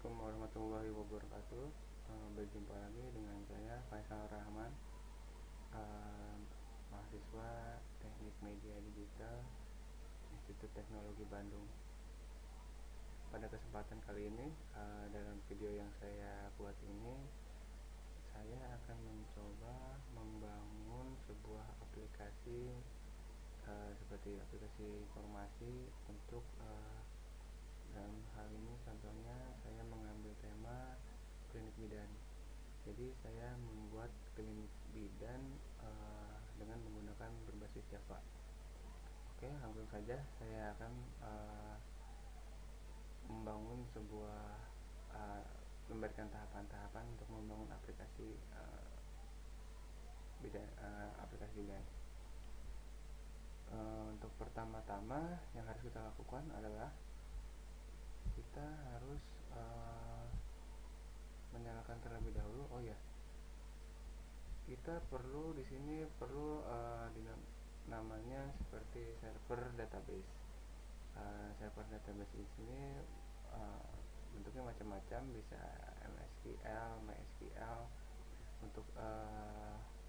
Assalamualaikum warahmatullahi wabarakatuh. Berjumpa lagi dengan saya Faisal Rahman, eh, mahasiswa Teknik Media Digital Institut Teknologi Bandung. Pada kesempatan kali ini, dalam video yang saya buat ini, saya akan mencoba membangun sebuah aplikasi seperti aplikasi informasi untuk dalam hal ini contohnya saya mengambil tema klinik bidan. Jadi saya membuat klinik bidan dengan menggunakan berbasis Java. Oke, langsung saja saya akan membangun sebuah memberikan tahapan-tahapan untuk membangun aplikasi aplikasi bidan. Untuk pertama-tama yang harus kita lakukan adalah kita harus menyalakan terlebih dahulu. Oh ya, kita perlu di sini perlu namanya seperti server database. Server database di sini bentuknya macam-macam, bisa MySQL, MySQL. Untuk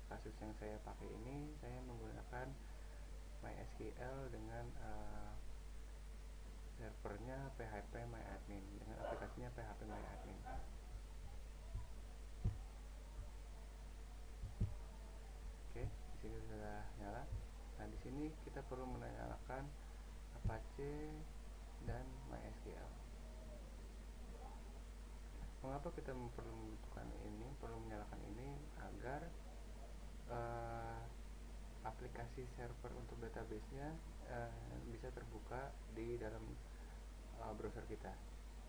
kasus yang saya pakai ini, saya menggunakan MySQL dengan servernya phpMyAdmin, dengan aplikasinya phpMyAdmin. Oke, di sini sudah nyala. Nah, di sini kita perlu menyalakan Apache dan MySQL. Mengapa kita perlu membutuhkan ini, perlu menyalakan ini? Agar aplikasi server untuk database-nya bisa terbuka di dalam browser kita.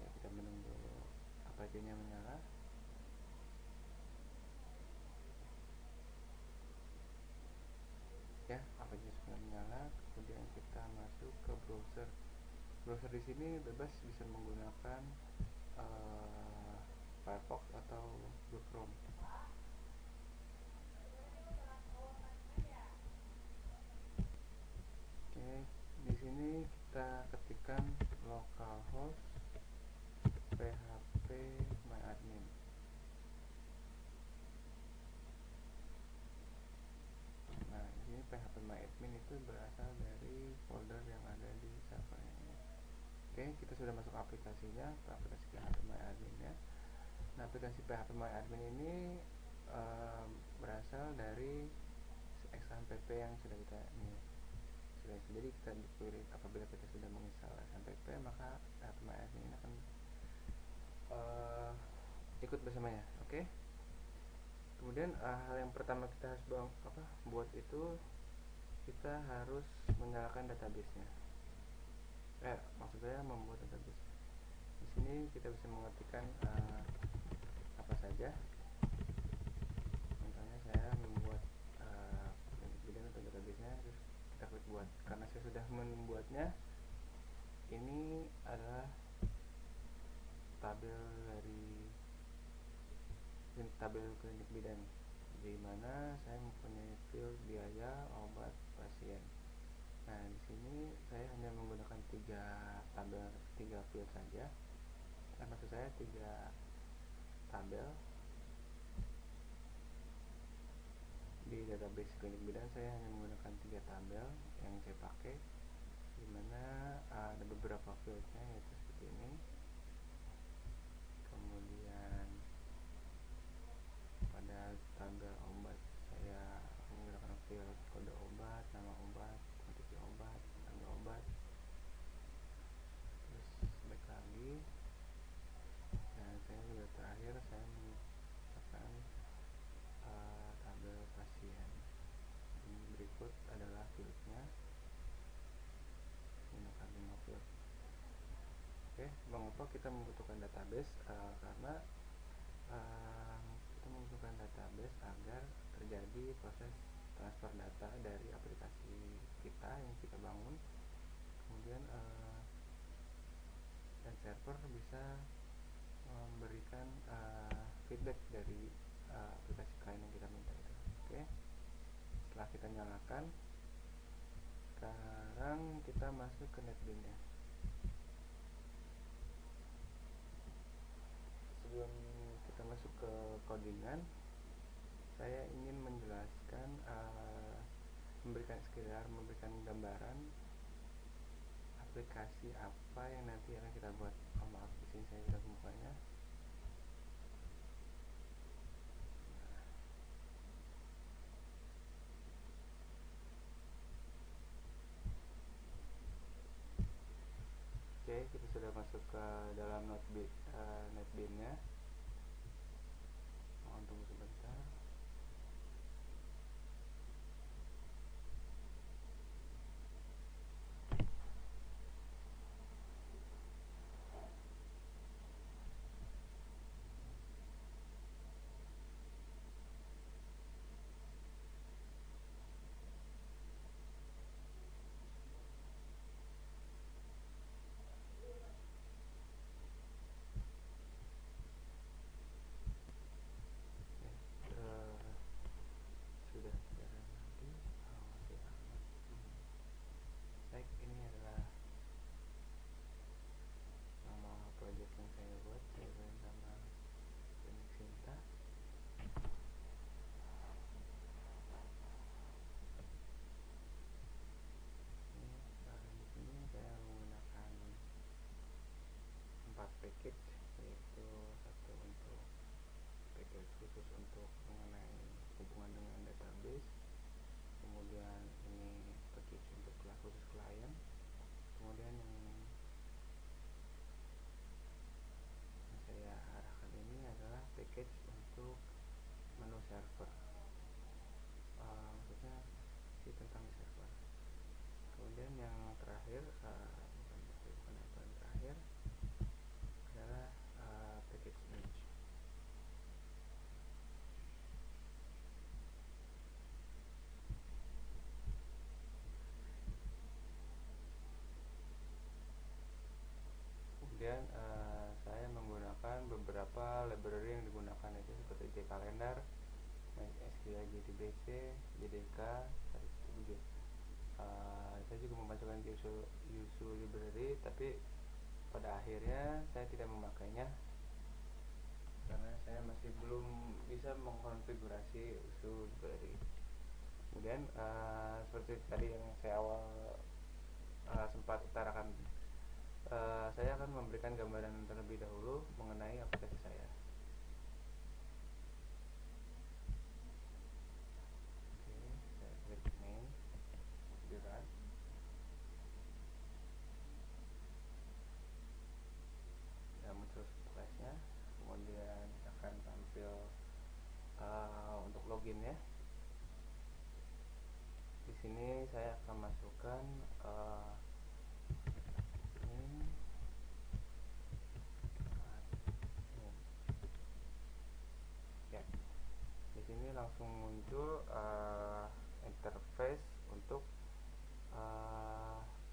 Ya, kita menunggu Apache-nya menyala. Ya, Apache sudah menyala. Kemudian kita masuk ke browser. Browser di sini bebas, bisa menggunakan Firefox atau Google Chrome. Oke, di sini kita ketikkan localhost phpMyAdmin. Nah, di sini phpMyAdmin itu berasal dari folder yang ada di server ini. Oke, kita sudah masuk aplikasinya, aplikasi phpMyAdmin ya. Nah, aplikasi phpMyAdmin ini berasal dari XAMPP yang sudah kita ini. Jadi kita dipilih, apabila kita sudah menginstal XAMPP, maka phpMyAdmin ini akan ikut bersamanya. Oke. Kemudian hal yang pertama kita harus buat itu, kita harus menyalakan database-nya. Maksud saya membuat database. Di sini kita bisa mengetikkan apa saja. Contohnya saya membuat klinik bidan atau database-nya, terus kita klik buat. Karena saya sudah membuatnya, ini adalah tabel klinik bidan, di mana saya mempunyai field biaya, obat, pasien. Nah, di sini saya hanya menggunakan tiga field saja. Maksud saya 3 tabel. Di database klinik bidan saya hanya menggunakan 3 tabel yang saya pakai, dimana ada beberapa fieldnya, yaitu seperti ini. Kemudian pada tabel obat saya menggunakan field kode obat, nama obat, kuantiti obat, harga obat. Terus back lagi, dan saya juga terakhir saya menggunakan tabel pasien. Berikut adalah fieldnya, menggunakan 5 field. Oke, mengapa kita membutuhkan database? Karena kita membutuhkan database agar terjadi proses transfer data dari aplikasi kita yang kita bangun, kemudian dan server bisa memberikan feedback dari aplikasi klien yang kita minta itu. Oke, setelah kita nyalakan, sekarang kita masuk ke NetBeans-nya. loadingan, saya ingin menjelaskan, memberikan gambaran aplikasi apa yang nanti akan kita buat. Maaf, di sini saya sudah membukanya. Oke, kita sudah masuk ke dalam NetBeans-nya. Mohon tunggu sebentar. Sudah jalan nanti. Masih aman. Baik, ini adalah nama project yang saya buat. Saya beri nama Klinik Sinta. Di sini saya menggunakan 4 package, yaitu satu untuk package khusus untuk mengenai hubungan dengan database, kemudian ini package untuk khusus klien, kemudian yang saya arahkan ini adalah package untuk menu server, maksudnya tentang server. Kemudian yang terakhir, bukan yang paling terakhir, adalah package image. Kemudian saya menggunakan beberapa library yang digunakan, itu seperti jCalendar, MySQL JDBC, JDK, saya juga memasukkan USU library, tapi pada akhirnya saya tidak memakainya karena saya masih belum bisa mengkonfigurasi USU library. Kemudian seperti tadi yang saya awal sempat utarakan, saya akan memberikan gambaran terlebih dahulu mengenai aplikasi saya. Oke, saya klik main, run. Ya, muncul flashnya, kemudian akan tampil untuk login ya. Di sini saya akan masukkan ya. Di sini langsung muncul interface untuk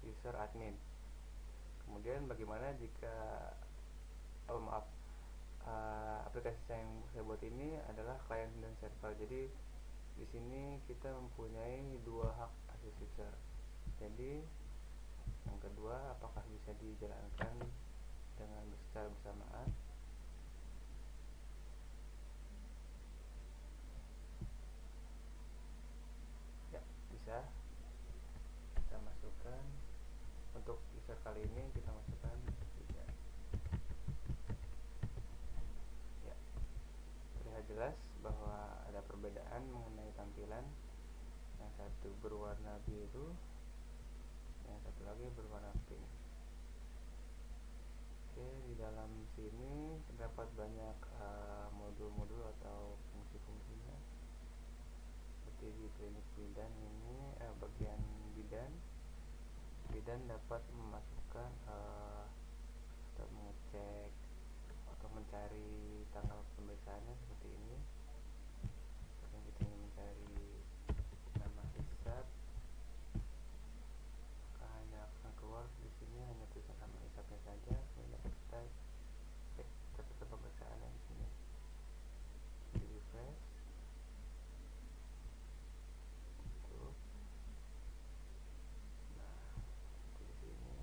user admin. Kemudian bagaimana jika aplikasi yang saya buat ini adalah klien dan server. Jadi di sini kita mempunyai 2 hak akses user. Jadi yang kedua, apakah bisa dijalankan dengan secara bersamaan? Ya, bisa. Kita masukkan untuk user kali ini, kita masukkan 3. Ya, terlihat jelas bahwa ada perbedaan mengenai tampilan. Yang satu berwarna biru, yang satu lagi berwarna pink. Oke, di dalam sini terdapat banyak modul-modul atau fungsi-fungsinya. Seperti di klinik bidan ini, bagian bidan dapat memasukkan atau mengecek atau mencari tanggal pemeriksaannya seperti ini. Kalau kita ingin mencari nama hisab, maka hanya akan keluar di sini hanya tulisan nama hisabnya saja. Kemudian kita cek catatan pemeriksaannya di sini. Di refresh. Tuh. Nah, di sini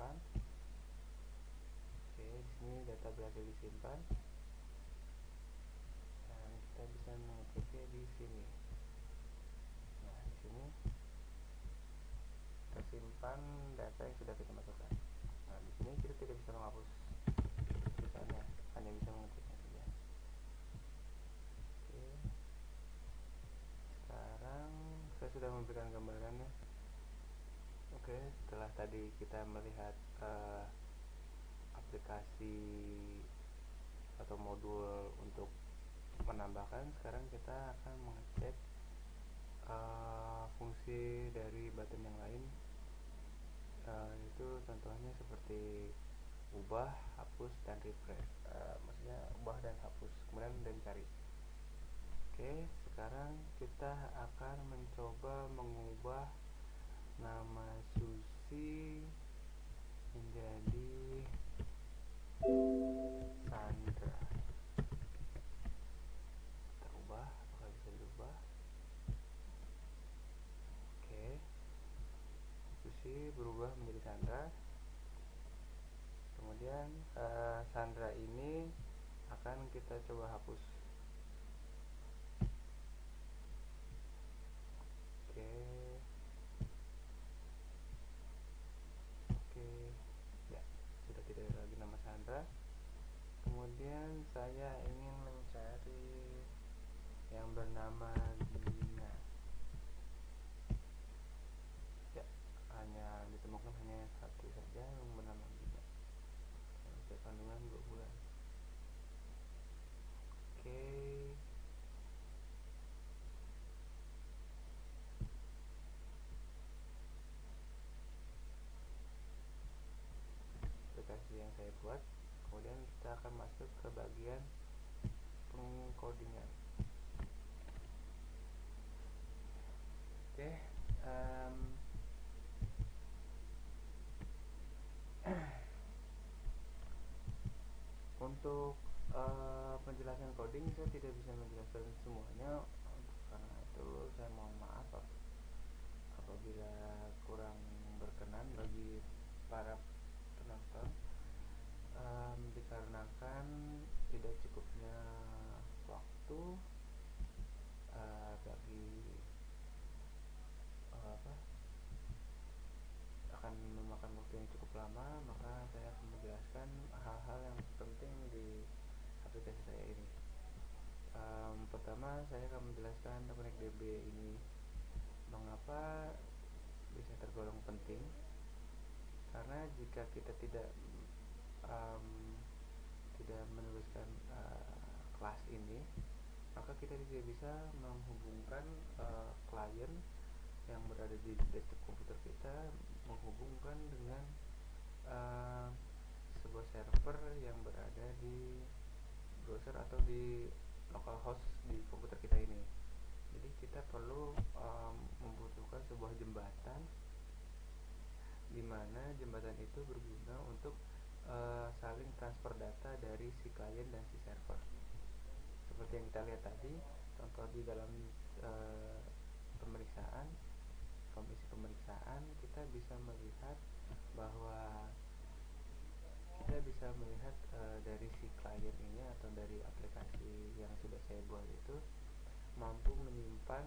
simpan. Oke, di sini data berhasil disimpan dan kita bisa mengeceknya di sini. Nah, di sini tersimpan data yang sudah kita masukkan. Nah, di sini kita tidak bisa menghapus tulisannya, hanya bisa mengeceknya saja. Oke, sekarang saya sudah memberikan gambarannya. Oke, setelah tadi kita melihat aplikasi atau modul untuk menambahkan, sekarang kita akan mengecek fungsi dari button yang lain, itu contohnya seperti ubah, hapus, dan refresh. Maksudnya ubah dan hapus, kemudian dan cari. Oke, sekarang kita akan mencoba mengubah nama Susi menjadi Sandra. Kita ubah, apakah bisa diubah? Oke, Susi berubah menjadi Sandra. Kemudian Sandra ini akan kita coba hapus. Oke, oke, ya, sudah tidak ada lagi nama Sandra. Kemudian saya ingin mencari yang bernama Dina. Ya, hanya ditemukan hanya satu saja yang bernama Dina. Usia kandungan 2 bulan. Oke, aplikasi yang saya buat. Kemudian kita akan masuk ke bagian pengkodingan. Oke, untuk penjelasan coding saya tidak bisa menjelaskan semuanya, karena itu saya mohon maaf apabila kurang berkenan bagi para penonton, dikarenakan tidak cukupnya waktu bagi akan memakan waktu yang cukup lama, maka saya akan menjelaskan hal-hal yang penting di aplikasi saya ini. Pertama, saya akan menjelaskan ConnectDB ini mengapa bisa tergolong penting, karena jika kita tidak menuliskan kelas ini, maka kita tidak bisa menghubungkan klien yang berada di desktop komputer kita, menghubungkan dengan sebuah server yang berada di browser atau di localhost di komputer kita ini. Jadi kita perlu membutuhkan sebuah jembatan, di mana jembatan itu berguna untuk saling transfer data dari si klien dan si server. Seperti yang kita lihat tadi, contoh di dalam komisi pemeriksaan, kita bisa melihat bahwa dari si klien ini atau dari aplikasi yang sudah saya buat itu mampu menyimpan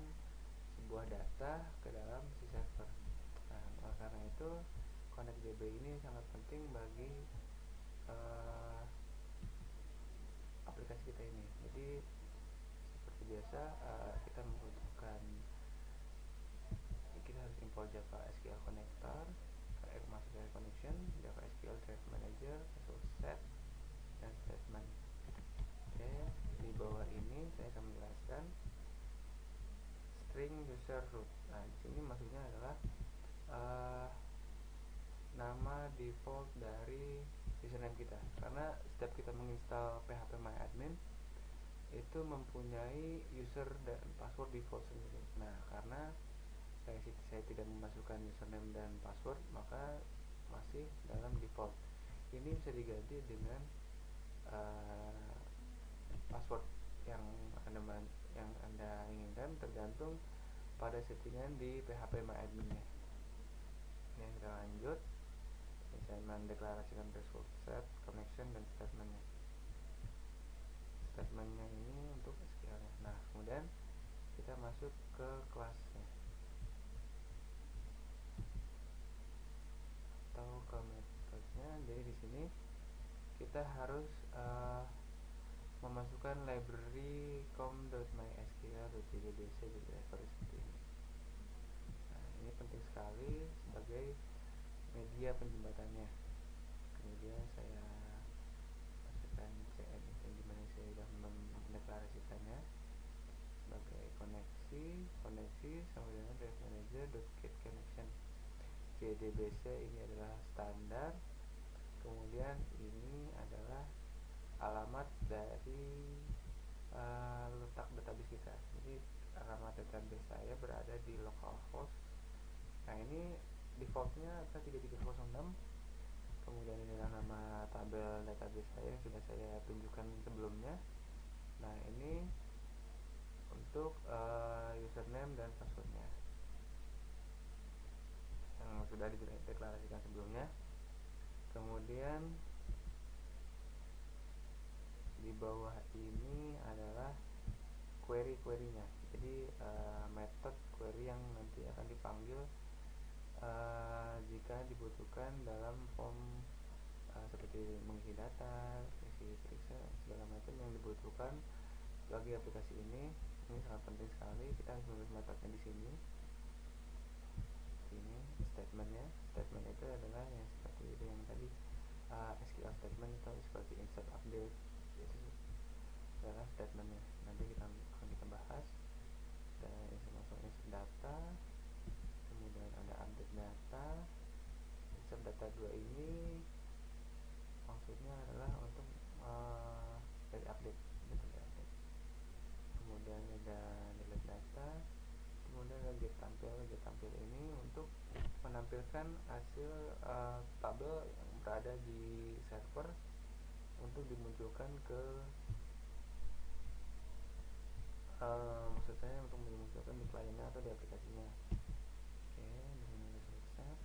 sebuah data ke dalam si server. Nah, karena itu ConnectDB ini sangat penting bagi aplikasi kita ini. Jadi seperti biasa, kita harus import Java SQL Connector, masuk dari connection, Java SQL Drive Manager, masuk set dan statement. Oke, di bawah ini saya akan menjelaskan string user root. Nah, di sini maksudnya adalah nama default dari username kita, karena setiap kita menginstal phpMyAdmin itu mempunyai user dan password default sendiri. Nah, karena saya tidak memasukkan username dan password, maka masih dalam default. Ini bisa diganti dengan password yang anda inginkan, tergantung pada settingan di phpMyAdmin-nya. Oke, kita lanjut. Misalnya ke kelasnya atau ke metodenya. Jadi di sini kita harus memasukkan library com.mysql.jdbc seperti ini. Nah, ini penting sekali sebagai media penjembatannya. Kemudian saya masukkan cn yang dimana saya sudah mendeklarasikannya sebagai koneksi sama dengan drive manager.get connection. JDBC ini adalah standar, kemudian ini adalah alamat dari letak database kita. Jadi alamat database saya berada di localhost. Nah, ini defaultnya adalah 3306. Kemudian ini adalah nama tabel database saya yang sudah saya tunjukkan sebelumnya. Nah, ini untuk username dan passwordnya yang sudah dideklarasikan sebelumnya. Kemudian di bawah ini adalah query-nya. Jadi metode query yang nanti akan dipanggil jika dibutuhkan dalam form seperti mengisi data, isi periksa, segala macam yang dibutuhkan bagi aplikasi ini. Ini sangat penting sekali, kita harus menulis metodenya di sini. Ini statementnya. Statement itu adalah yang seperti itu yang tadi, SQL statement atau seperti insert, update, itu adalah statementnya. Nanti akan kita bahas. Dan insert data, kemudian ada update data. Insert data 2 ini maksudnya adalah untuk dari update, kemudian ada delete data, kemudian ada get tampil ini untuk menampilkan hasil tabel yang berada di server untuk dimunculkan ke maksud saya untuk dimunculkan di kliennya atau di aplikasinya. Oke, dengan selesai.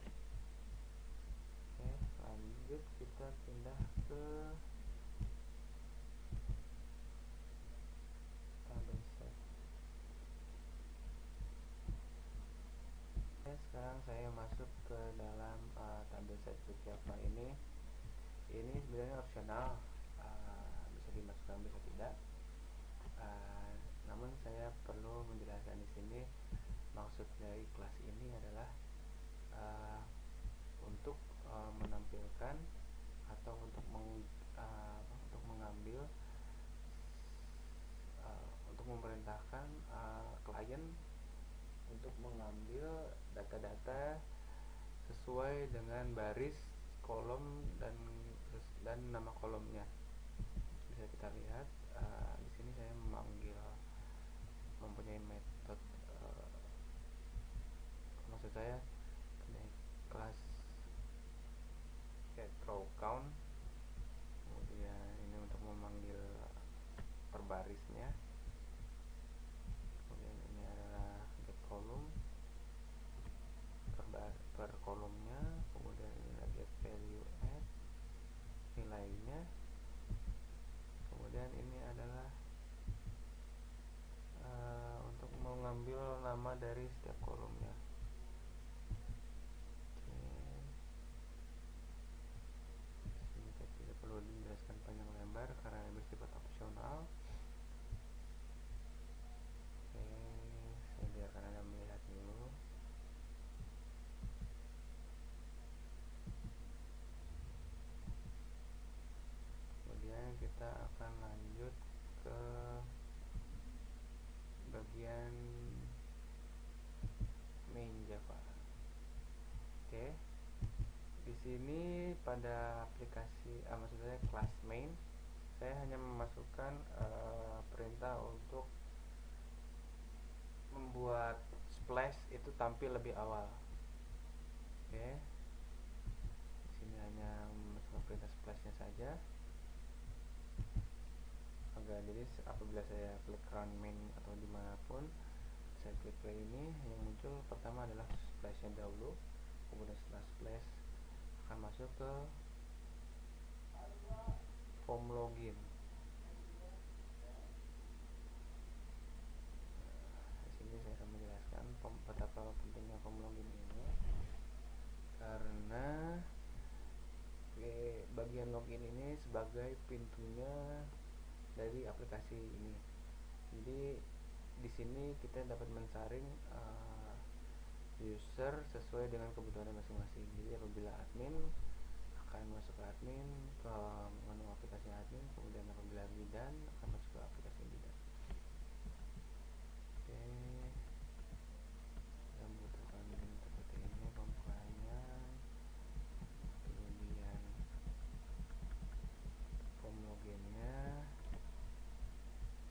Oke, lanjut kita pindah ke tabel set. Oke, sekarang saya masuk ke dalam tabel set seperti apa ini. Ini sebenarnya opsional, bisa dimasukkan bisa tidak. Namun saya perlu menjelaskan di sini maksud dari kelas ini adalah untuk menampilkan atau untuk mengambil untuk memerintahkan klien untuk mengambil data-data sesuai dengan baris, kolom dan nama kolomnya. Bisa kita lihat di sini saya mempunyai metode, maksud saya kelas get row count. Kemudian ini untuk memanggil per barisnya. Kemudian ini adalah get column per kolomnya. Kemudian ini get value add nilainya. Kemudian ini adalah untuk mengambil nama dari setiap kolomnya. Ini tidak perlu dijelaskan panjang lebar karena bersifat opsional. Oke, saya biarkan Anda melihat dulu. Kemudian kita akan lanjut ke bagian main Java. Oke, di sini pada aplikasi, maksud saya kelas main, saya hanya memasukkan perintah untuk membuat splash itu tampil lebih awal. Oke, di sini hanya memasukkan perintah splashnya saja. Jadi apabila saya klik run main atau dimanapun, saya klik play ini, yang muncul pertama adalah splashnya dahulu. Kemudian setelah splash akan masuk ke form login. Di sini saya akan menjelaskan pintunya dari aplikasi ini. Jadi di sini kita dapat mensaring user sesuai dengan kebutuhan masing-masing. Jadi apabila admin akan masuk ke admin, ke menu aplikasi admin, kemudian apabila bidan akan masuk ke aplikasi bidan. Oke, kita membutuhkan seperti ini pembukaannya, kemudian form loginnya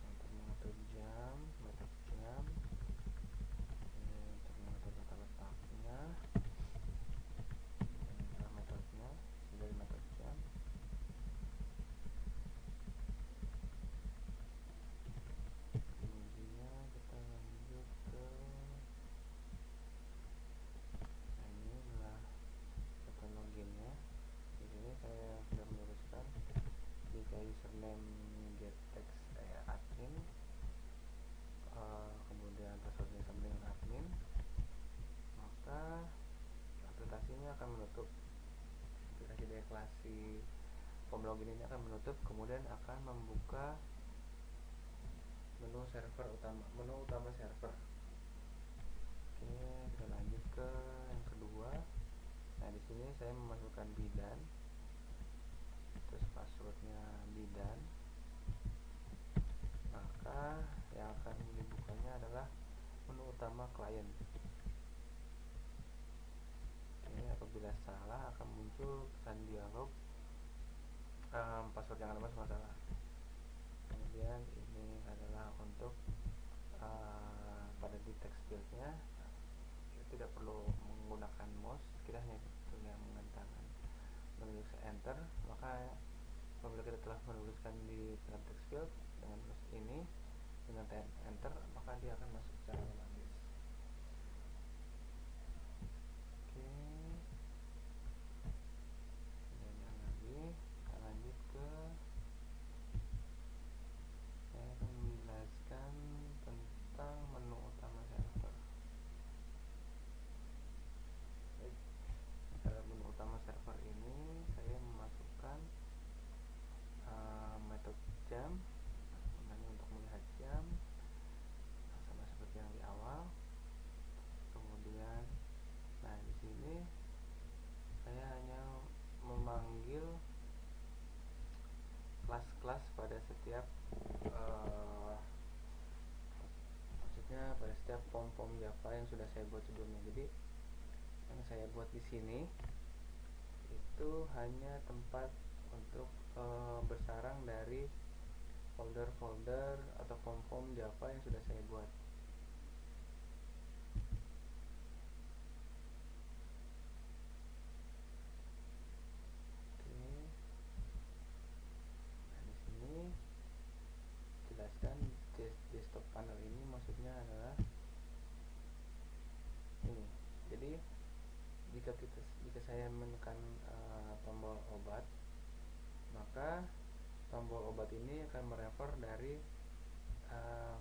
untuk mengatur jam, metode jam, untuk mengatur tata letaknya, dan metodenya dari metode jam. Kemudian kita lanjut ke ini adalah metode loginnya. Di sini saya sudah menuliskan jika username gettext admin, kemudian passwordnya sama dengan admin, maka aplikasinya akan menutup. Aplikasi deklarasi form login ini akan menutup, kemudian akan membuka menu server utama, menu utama server. Oke, kita lanjut ke yang kedua. Nah, di sini saya memasukkan bidan, terus passwordnya bidan, maka yang akan dibukanya adalah menu utama klien. Oke, apabila salah akan muncul pesan dialog, password yang ada masuk masalah. Kemudian ini adalah untuk pada di text fieldnya kita tidak perlu menggunakan mouse, kita hanya yang dengan tangan menulis enter. Maka apabila kita telah menuliskan di dalam text field dengan menulis ini dengan enter, maka dia akan masuk secara otomatis. Oke, dan lagi kita lanjut ke, saya akan menjelaskan tentang menu utama server. Baik, dalam menu utama server ini saya memasukkan metode jam, namanya untuk melihat jam, sama seperti yang di awal. Kemudian, nah di sini saya hanya memanggil kelas-kelas pada setiap maksudnya pada setiap form Java yang sudah saya buat sebelumnya. Jadi yang saya buat di sini itu hanya tempat untuk bersarang dari folder-folder atau form Java yang sudah saya buat. Oke. Nah, di sini jelaskan desktop panel ini maksudnya adalah ini. Jadi jika saya menekan tombol obat, maka tombol obat ini akan merefer dari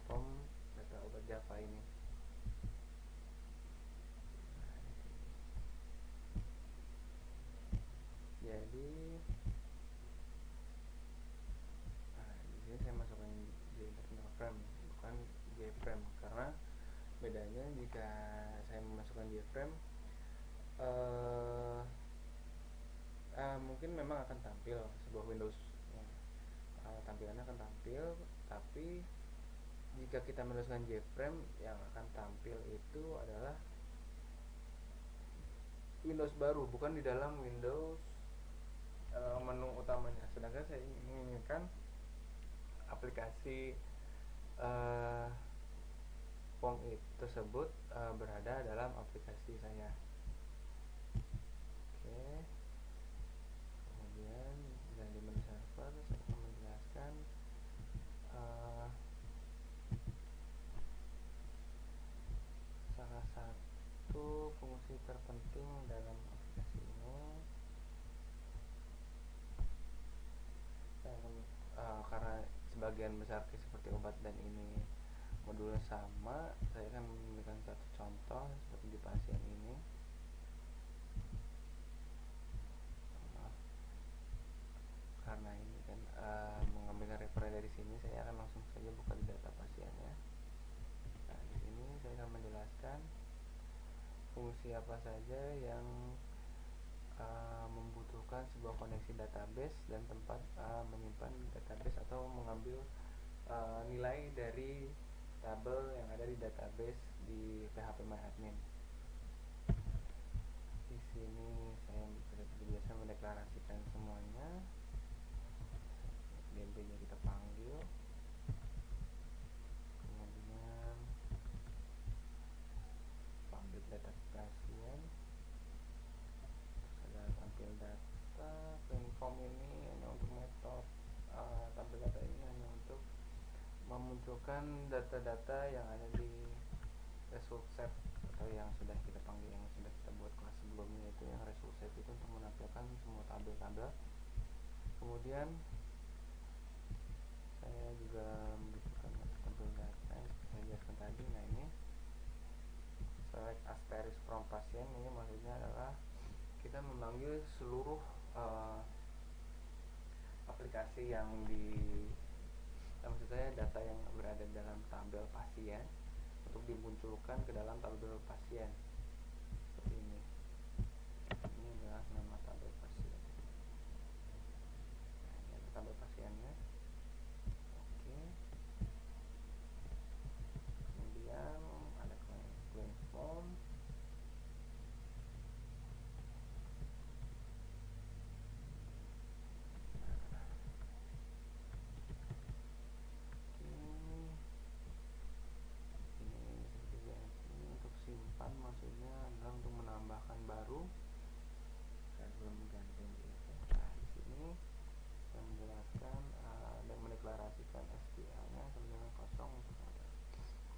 form data obat Java ini. Jadi di sini saya masukkan internal frame, bukan JFrame, karena bedanya jika saya memasukkan JFrame mungkin memang akan tampil sebuah Windows, tampilannya akan tampil, tapi jika kita menuliskan JFrame yang akan tampil itu adalah Windows baru, bukan di dalam Windows menu utamanya. Sedangkan saya menginginkan aplikasi form tersebut berada dalam aplikasi saya. Oke. Kemudian di menu server saya akan menjelaskan salah satu fungsi terpenting dalam aplikasi ini. Karena sebagian besar seperti obat dan ini modulnya sama, saya akan memberikan satu contoh seperti di pasien ini. Maaf, karena ini kan saya akan menjelaskan fungsi apa saja yang membutuhkan sebuah koneksi database dan tempat menyimpan database atau mengambil nilai dari tabel yang ada di database di PHPMyAdmin. Di sini saya seperti biasa mendeklarasikan semuanya. DB-nya kita panggil, kemudian public data pasien, terus ada tampil data, infom ini hanya untuk metode, tampil data ini hanya untuk memunculkan data-data yang ada di result set atau yang sudah kita panggil, yang sudah kita buat kelas sebelumnya, itu yang result set itu untuk menampilkan semua tabel-tabel. Kemudian saya juga membutuhkan tampil data yang saya jelaskan tadi. Nah, ini select asterisk from pasien, ini maksudnya adalah kita memanggil seluruh aplikasi yang maksud saya data yang berada dalam tabel pasien untuk dimunculkan ke dalam tabel pasien seperti ini. Ini adalah nama tabel pasien. Nah, ini ada tabel pasiennya. Oke. Kemudian ada claim form. Ini untuk simpan, maksudnya adalah untuk menambahkan baru. Saya belum ganti itu. Nah, di sini saya menjelaskan dan mendeklarasikan SQL-nya sama kosong untuk ada,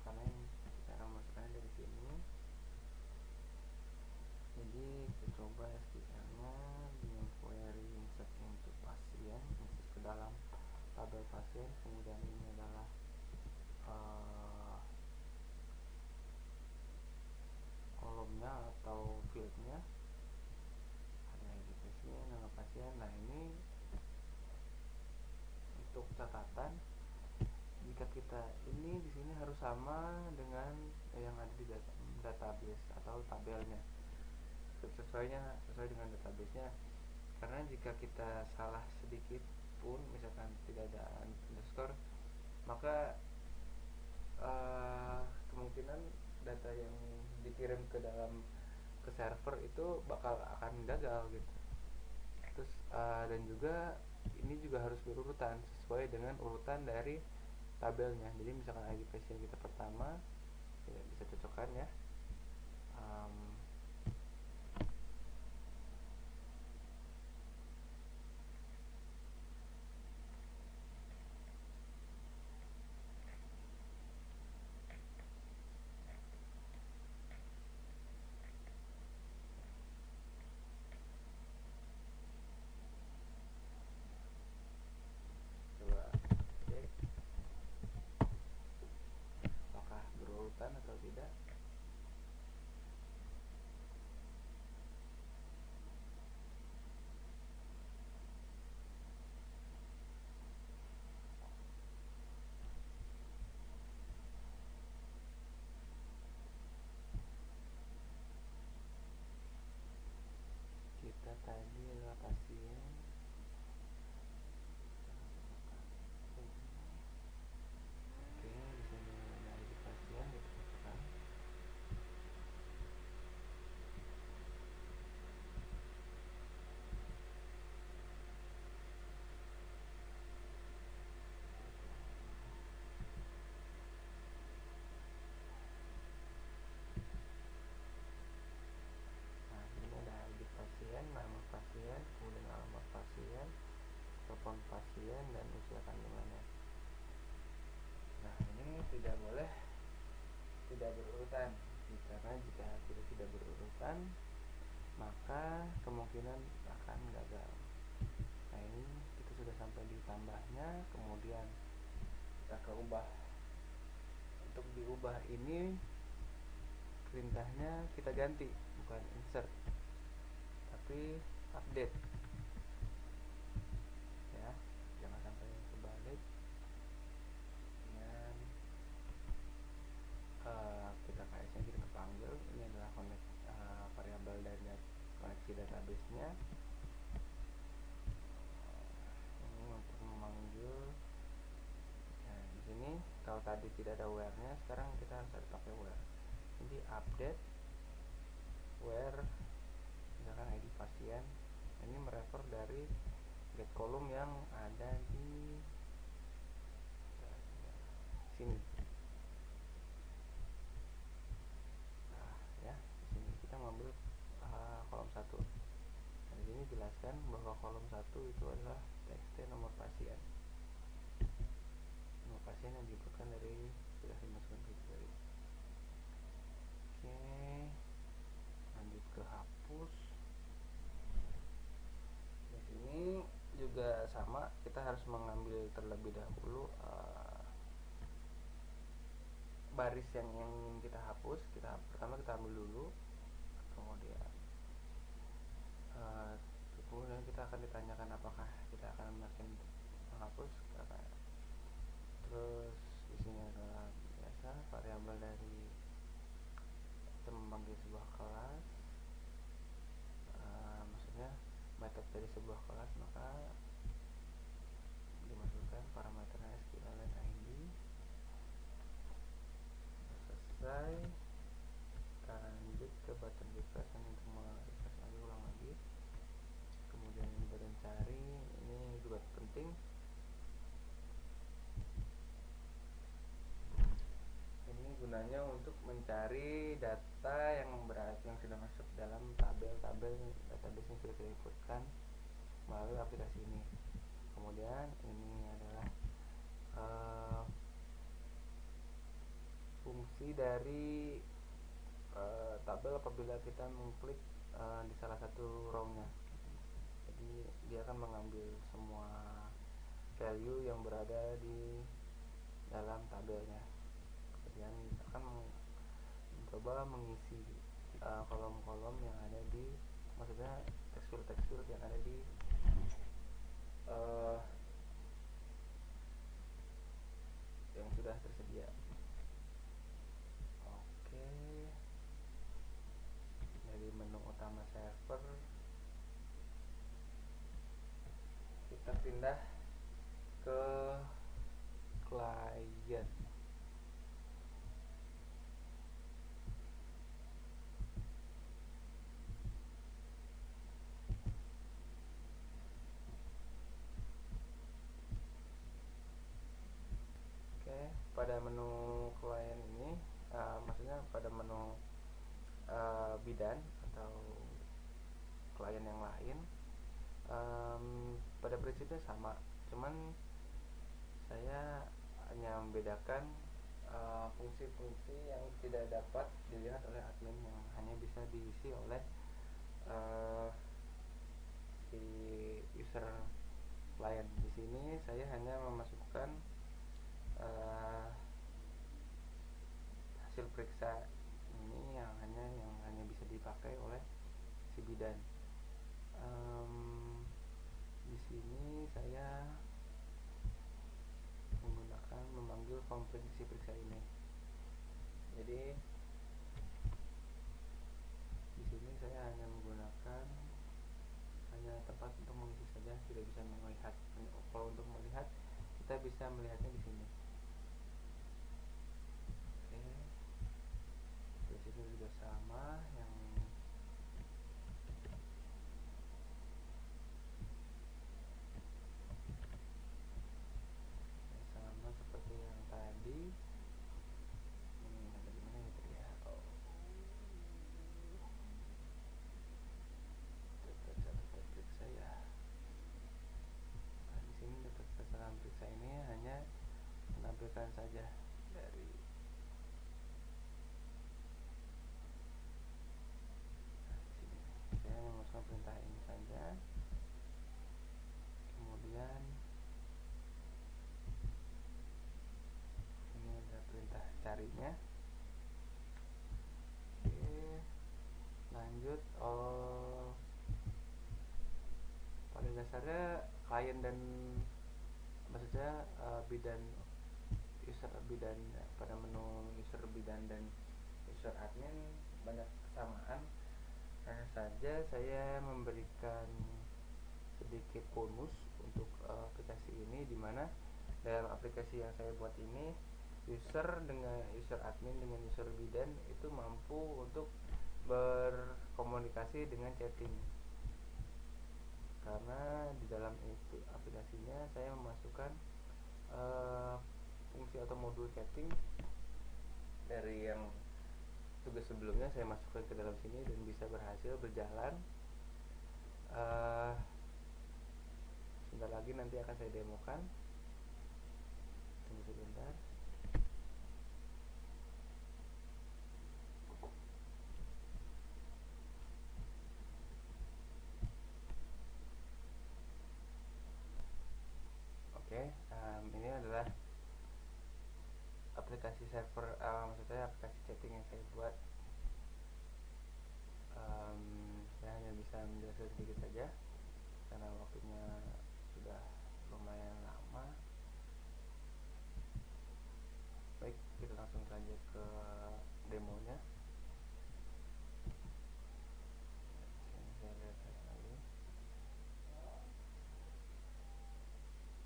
karena yang kita akan masukkan dari sini. Jadi kita coba SQL-nya dengan query insert into pasien, insert ke dalam tabel pasien. Kemudian ini adalah kolomnya atau fieldnya, ada ID pasien, nama pasien. Nah, ini untuk catatan, jika kita ini di sini harus sama dengan yang ada di database atau tabelnya, sesuai dengan database-nya. Karena jika kita salah sedikit pun, misalkan tidak ada underscore, maka kemungkinan data yang dikirim ke server itu akan gagal gitu. Terus dan juga ini juga harus berurutan sesuai dengan urutan dari tabelnya. Jadi misalkan ID pasien kita pertama, ya bisa cocokkan ya. Coba cek apakah berurutan atau tidak. Kita tadi adalah pasien. Oke, di sini ada ID pasien, kita masukkan. Nah, ini ada ID pasien, nama pasien, kemudian alamat pasien, telepon pasien, dan usia kandungannya. Nah, ini tidak boleh tidak berurutan, karena jika tidak berurutan maka kemungkinan akan gagal. Nah, ini kita sudah sampai di tambahnya. Kemudian kita ke ubah. Untuk diubah ini perintahnya kita ganti, bukan insert tapi update ya, jangan sampai kebalik. Dan kita database-nya. Ini untuk memanggil. Nah, di sini kalau tadi tidak ada where-nya, sekarang kita harus pakai where. Jadi update where misalkan ID pasien, ini merefer dari get column yang ada di sini. Nah, ya, di sini kita mengambil kolom 1. Nah, di sini jelaskan bahwa kolom 1 itu adalah txt nomor pasien. Nomor pasien yang dibutuhkan dari sudah dimasukkan ke query. Oke, lanjut ke hapus. Di sini juga sama, kita harus mengambil terlebih dahulu baris yang ingin kita hapus. Pertama kita ambil dulu, kemudian kita akan ditanyakan apakah kita akan menghapus. Terus di sini adalah biasa variabel dari kita memanggil sebuah kelas, maksudnya metode dari sebuah kelas, maka dimasukkan parameternya SQLite ID. Selesai, kita lanjut ke button refresh, dan untuk refresh lagi, ulang lagi. Kemudian ini button cari, ini juga penting. Ini gunanya untuk mencari data yang sudah masuk dalam tabel-tabel database yang sudah kita inputkan melalui aplikasi ini. Kemudian ini adalah fungsi dari tabel apabila kita mengklik di salah satu row-nya. Jadi dia akan mengambil semua value yang berada di dalam tabelnya. Kemudian akan mencoba mengisi kolom-kolom yang ada di, maksudnya tekstur-tekstur yang ada di yang sudah tersedia. Oke, dari menu utama server kita pindah ke client. Oke, pada menu client ini, maksudnya pada menu bidan atau klien yang lain, pada prinsipnya sama, cuman saya hanya membedakan fungsi-fungsi yang tidak dapat dilihat oleh admin, yang hanya bisa diisi oleh si user client. Di sini saya hanya memasukkan hasil periksa ini yang hanya bisa dipakai oleh si bidan. Di sini saya memanggil form si periksa ini. Jadi di sini saya hanya menggunakan tempat untuk mengisi saja, tidak bisa melihat. Kalau untuk melihat, kita bisa melihatnya di sini. Oke, di sini juga sama, yang sama seperti yang tadi. Ada di mana ya tadi ya? Data periksa ya. Nah, di sini data periksa ini hanya menampilkan saja dari sini. Saya memasukkan perintah ini saja. Kemudian ini ada perintah carinya. Oke, lanjut. Pada dasarnya klien dan maksudnya bidan, user bidan, pada menu user bidan dan user admin banyak kesamaan. Hanya saja saya memberikan sedikit bonus untuk aplikasi ini, dimana dalam aplikasi yang saya buat ini user admin dengan user bidan itu mampu untuk berkomunikasi dengan chatting, karena di dalam itu aplikasinya saya memasukkan fungsi atau modul chatting dari yang tugas sebelumnya saya masukkan ke dalam sini dan bisa berhasil berjalan. Sebentar lagi nanti akan saya demokan, tunggu sebentar. Oke, ini adalah aplikasi server, maksud saya aplikasi chatting yang saya buat. Saya hanya bisa menjelaskan sedikit saja karena waktunya sudah lumayan lama. Baik, kita langsung saja ke demonya.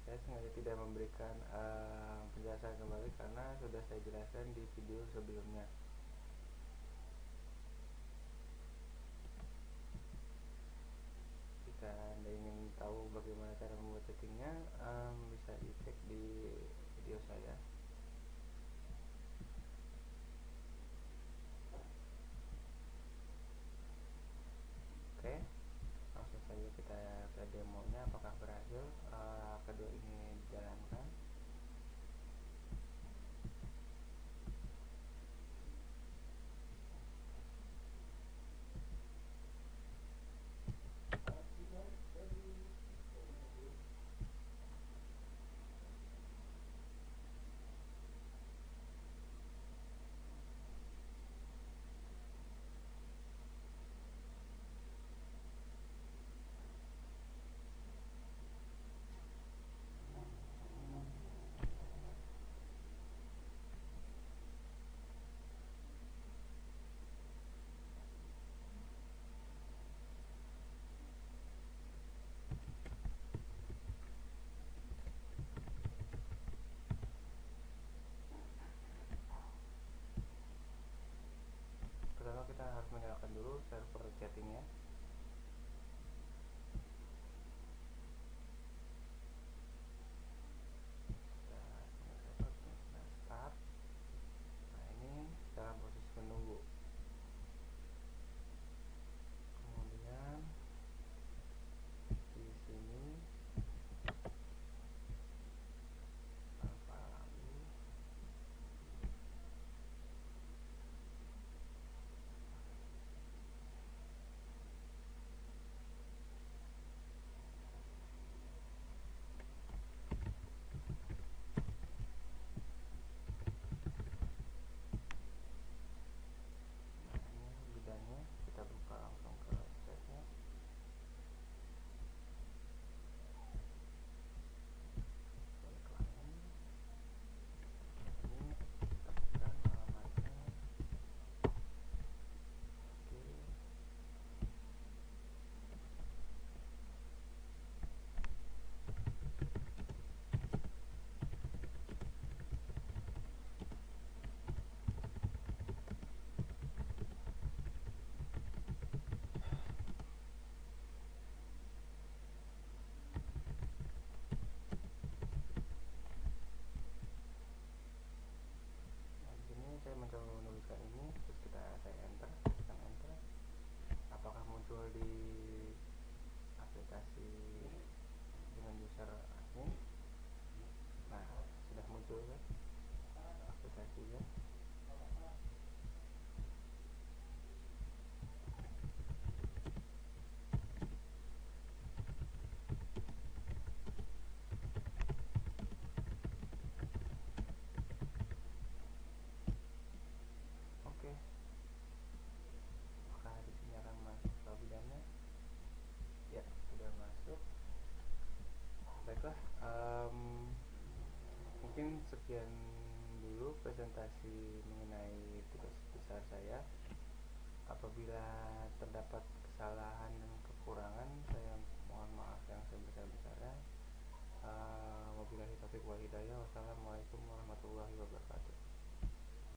Saya sengaja tidak memberikan penjelasan kembali karena sudah saya jelaskan di video sebelumnya. Jika Anda ingin tahu bagaimana cara membuat chattingnya, bisa dicek di video saya. Oke, langsung saja kita ke demonya, apakah berhasil kedua ini dijalankan. Pertama kita harus menyalakan dulu server chattingnya. Start. Nah, ini dalam proses menunggu. Kemudian di sini alami. Nah, ini bidangnya, kita buka langsung ke chatnya. Balik lagi. Ini tekan alamatnya. Oke. Nah, di sini saya mencoba menuliskan ini, terus saya enter, tekan enter. Apakah muncul di aplikasi dengan user admin? Nah, sudah muncul kan aplikasinya. Oke, apakah di sini akan masuk ke bidangnya? Ya, sudah masuk. Baiklah, mungkin sekian dulu presentasi mengenai tugas besar saya. Apabila terdapat kesalahan dan kekurangan saya mohon maaf yang sebesar-besarnya. Wabillahi taufiq wal hidayah. Wassalamualaikum warahmatullahi wabarakatuh.